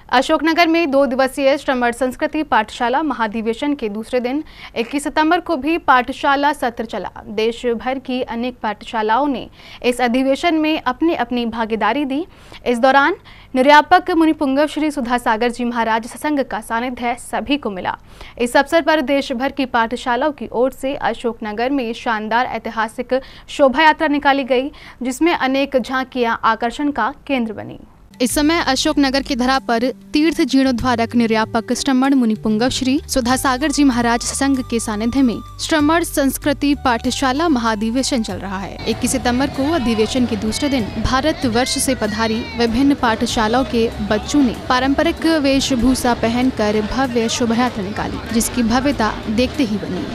अशोकनगर में 2 दिवसीय श्रमण संस्कृति पाठशाला महाधिवेशन के दूसरे दिन 21 सितंबर को भी पाठशाला सत्र चला। देश भर की अनेक पाठशालाओं ने इस अधिवेशन में अपनी अपनी भागीदारी दी। इस दौरान निर्यापक मुनिपुंगव श्री सुधासागर जी महाराज सत्संग का सानिध्य सभी को मिला। इस अवसर पर देश भर की पाठशालाओं की ओर से अशोकनगर में शानदार ऐतिहासिक शोभा यात्रा निकाली गई, जिसमें अनेक झांकियां आकर्षण का केंद्र बनी। इस समय अशोकनगर की धरा पर तीर्थ जीर्णोद्धारक निर्यापक श्रमण मुनिपुंगव श्री सुधासागर जी महाराज सत्संग के सानिध्य में श्रमण संस्कृति पाठशाला महाधिवेशन चल रहा है। 21 सितंबर को अधिवेशन के दूसरे दिन भारत वर्ष से पधारी विभिन्न पाठशालाओं के बच्चों ने पारंपरिक वेशभूषा पहनकर भव्य शोभा यात्रा निकाली, जिसकी भव्यता देखते ही बनी।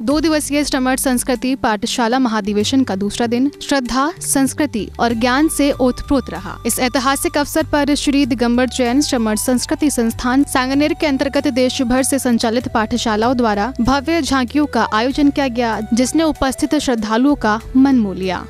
2 दिवसीय श्रमण संस्कृति पाठशाला महाधिवेशन का दूसरा दिन श्रद्धा, संस्कृति और ज्ञान से ओतप्रोत रहा। इस ऐतिहासिक अवसर पर श्री दिगंबर जैन श्रमण संस्कृति संस्थान सांगनेर के अंतर्गत देश भर से संचालित पाठशालाओं द्वारा भव्य झांकियों का आयोजन किया गया, जिसने उपस्थित श्रद्धालुओं का मन मोह लिया।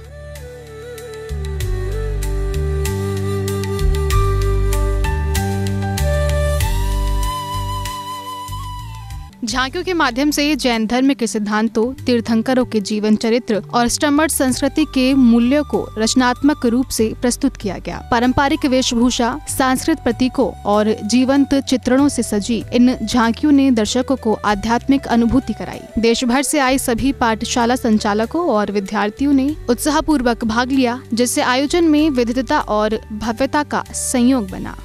झांकियों के माध्यम से जैन धर्म के सिद्धांतों, तीर्थंकरों के जीवन चरित्र और श्रमण संस्कृति के मूल्यों को रचनात्मक रूप से प्रस्तुत किया गया। पारंपरिक वेशभूषा, सांस्कृतिक प्रतीकों और जीवंत चित्रणों से सजी इन झांकियों ने दर्शकों को आध्यात्मिक अनुभूति कराई। देश भर से आए सभी पाठशाला संचालकों और विद्यार्थियों ने उत्साहपूर्वक भाग लिया, जिससे आयोजन में विविधता और भव्यता का संयोग बना।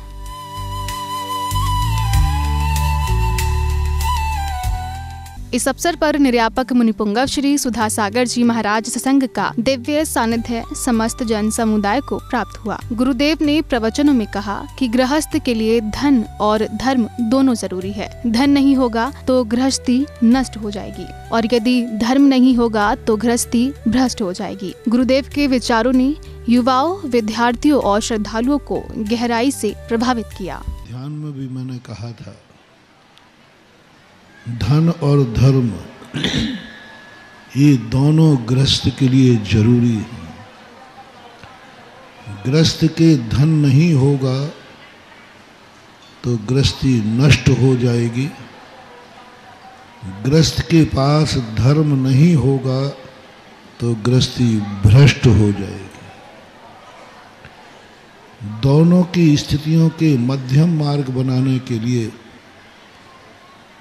इस अवसर पर निर्यापक मुनिपुंगव श्री सुधासागर जी महाराज सत्संग का दिव्य सानिध्य समस्त जन समुदाय को प्राप्त हुआ। गुरुदेव ने प्रवचनों में कहा कि गृहस्थ के लिए धन और धर्म दोनों जरूरी है। धन नहीं होगा तो गृहस्थी नष्ट हो जाएगी और यदि धर्म नहीं होगा तो गृहस्थी भ्रष्ट हो जाएगी। गुरुदेव के विचारों ने युवाओं, विद्यार्थियों और श्रद्धालुओं को गहराई से प्रभावित किया। ध्यान में भी मैंने कहा था, धन और धर्म ये दोनों गृहस्थ के लिए जरूरी है। गृहस्थ के धन नहीं होगा तो गृहस्थी नष्ट हो जाएगी। गृहस्थ के पास धर्म नहीं होगा तो गृहस्थी भ्रष्ट हो जाएगी। दोनों की स्थितियों के मध्यम मार्ग बनाने के लिए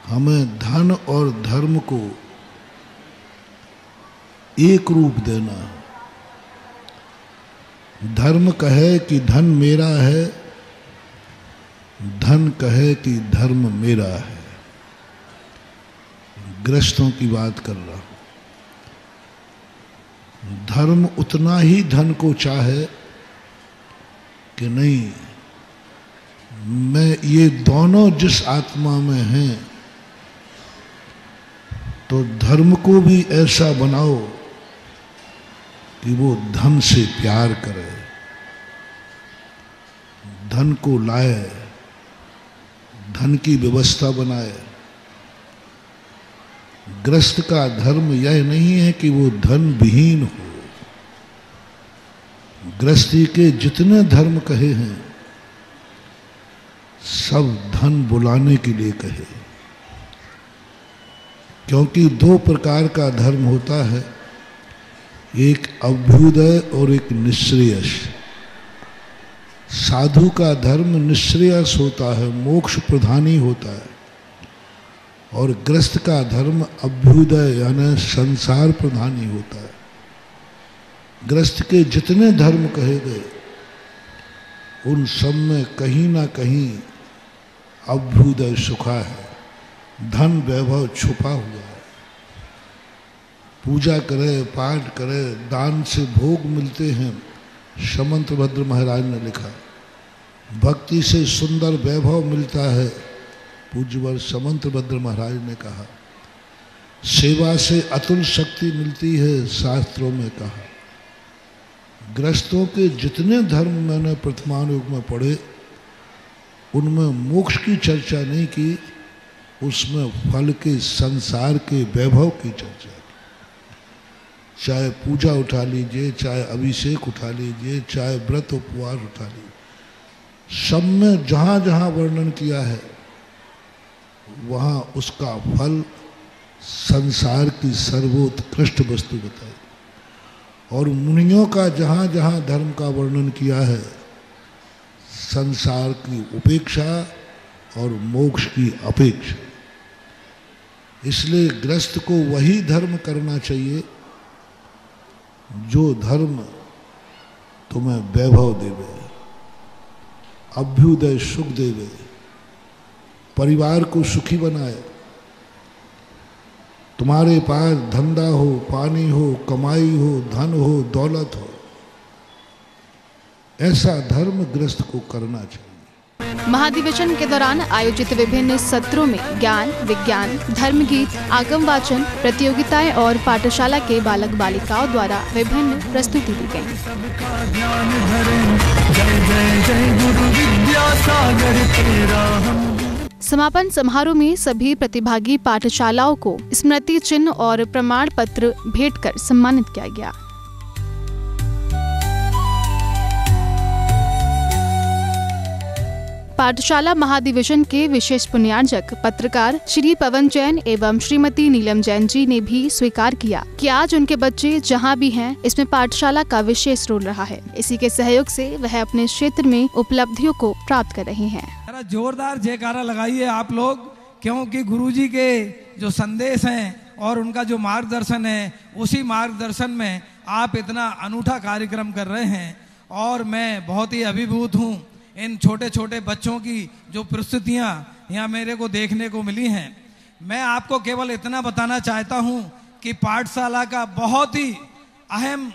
हमें धन और धर्म को एक रूप देना। धर्म कहे कि धन मेरा है, धन कहे कि धर्म मेरा है। गृहस्थों की बात कर रहा हूं। धर्म उतना ही धन को चाहे कि नहीं, मैं ये दोनों जिस आत्मा में हैं तो धर्म को भी ऐसा बनाओ कि वो धन से प्यार करे, धन को लाए, धन की व्यवस्था बनाए। गृहस्थ का धर्म यह नहीं है कि वो धन विहीन हो। गृहस्थी के जितने धर्म कहे हैं सब धन बुलाने के लिए कहे, क्योंकि 2 प्रकार का धर्म होता है, एक अभ्युदय और एक निःश्रेयस। साधु का धर्म निःश्रेयस होता है, मोक्ष प्रधानी होता है, और गृहस्थ का धर्म अभ्युदय यानी संसार प्रधानी होता है। गृहस्थ के जितने धर्म कहे गए उन सब में कहीं ना कहीं अभ्युदय छुपा है, धन वैभव छुपा हुआ है। पूजा करे, पाठ करे, दान से भोग मिलते हैं। समंतभद्र महाराज ने लिखा, भक्ति से सुंदर वैभव मिलता है। पूज्यवर समंतभद्र महाराज ने कहा, सेवा से अतुल शक्ति मिलती है, शास्त्रों में कहा। गृहस्थों के जितने धर्म मैंने वर्तमान युग में पढ़े उनमें मोक्ष की चर्चा नहीं की, उसमें फल के, संसार के वैभव की चर्चा की। चाहे पूजा उठा लीजिए, चाहे अभिषेक उठा लीजिए, चाहे व्रत उपवास उठा लीजिए, सब में जहाँ जहाँ वर्णन किया है वहाँ उसका फल संसार की सर्वोत्कृष्ट वस्तु बताई। और मुनियों का जहाँ जहाँ धर्म का वर्णन किया है संसार की उपेक्षा और मोक्ष की अपेक्षा। इसलिए गृहस्थ को वही धर्म करना चाहिए जो धर्म तुम्हें वैभव देवे, अभ्युदय सुख देवे, परिवार को सुखी बनाए। तुम्हारे पास धंधा हो, पानी हो, कमाई हो, धन हो, दौलत हो, ऐसा धर्म गृहस्थ को करना चाहिए। महाधिवेशन के दौरान आयोजित विभिन्न सत्रों में ज्ञान, विज्ञान, धर्म गीत, आगम वाचन प्रतियोगिताएं और पाठशाला के बालक बालिकाओं द्वारा विभिन्न प्रस्तुति दी गयी। समापन समारोह में सभी प्रतिभागी पाठशालाओं को स्मृति चिन्ह और प्रमाण पत्र भेंट कर सम्मानित किया गया। पाठशाला महाधिवेशन के विशेष पुण्यार्जक पत्रकार श्री पवन जैन एवं श्रीमती नीलम जैन जी ने भी स्वीकार किया कि आज उनके बच्चे जहां भी हैं, इसमें पाठशाला का विशेष रोल रहा है। इसी के सहयोग से वह अपने क्षेत्र में उपलब्धियों को प्राप्त कर रहे हैं। जोरदार जयकारा लगाइए आप लोग, क्योंकि गुरुजी के जो संदेश हैं और उनका जो मार्गदर्शन है, उसी मार्गदर्शन में आप इतना अनूठा कार्यक्रम कर रहे हैं। और मैं बहुत ही अभिभूत हूँ इन छोटे छोटे बच्चों की जो प्रस्तुतियाँ यहाँ मेरे को देखने को मिली हैं। मैं आपको केवल इतना बताना चाहता हूँ कि पाठशाला का बहुत ही अहम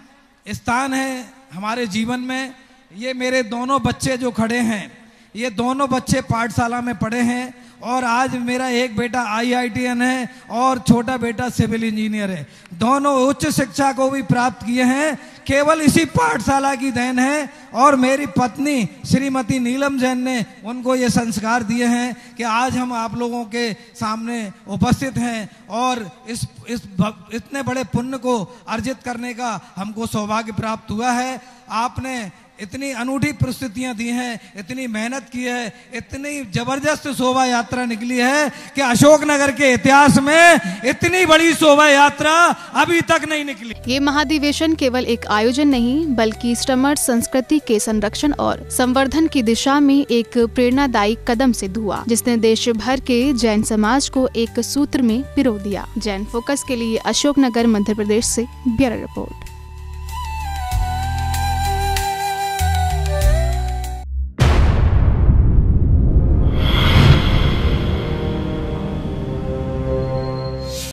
स्थान है हमारे जीवन में। ये मेरे दोनों बच्चे जो खड़े हैं, ये दोनों बच्चे पाठशाला में पढ़े हैं और आज मेरा एक बेटा IITN है और छोटा बेटा सिविल इंजीनियर है। दोनों उच्च शिक्षा को भी प्राप्त किए हैं, केवल इसी पाठशाला की देन है। और मेरी पत्नी श्रीमती नीलम जैन ने उनको ये संस्कार दिए हैं कि आज हम आप लोगों के सामने उपस्थित हैं और इस इतने बड़े पुण्य को अर्जित करने का हमको सौभाग्य प्राप्त हुआ है। आपने इतनी अनूठी प्रस्तुतियां दी हैं, इतनी मेहनत की है, इतनी जबरदस्त शोभा यात्रा निकली है कि अशोकनगर के इतिहास में इतनी बड़ी शोभा यात्रा अभी तक नहीं निकली। ये महाधिवेशन केवल एक आयोजन नहीं, बल्कि श्रमण संस्कृति के संरक्षण और संवर्धन की दिशा में एक प्रेरणादायी कदम सिद्ध हुआ, जिसने देश भर के जैन समाज को एक सूत्र में पिरो दिया। जैन फोकस के लिए अशोकनगर, मध्य प्रदेश से ब्यूरो रिपोर्ट।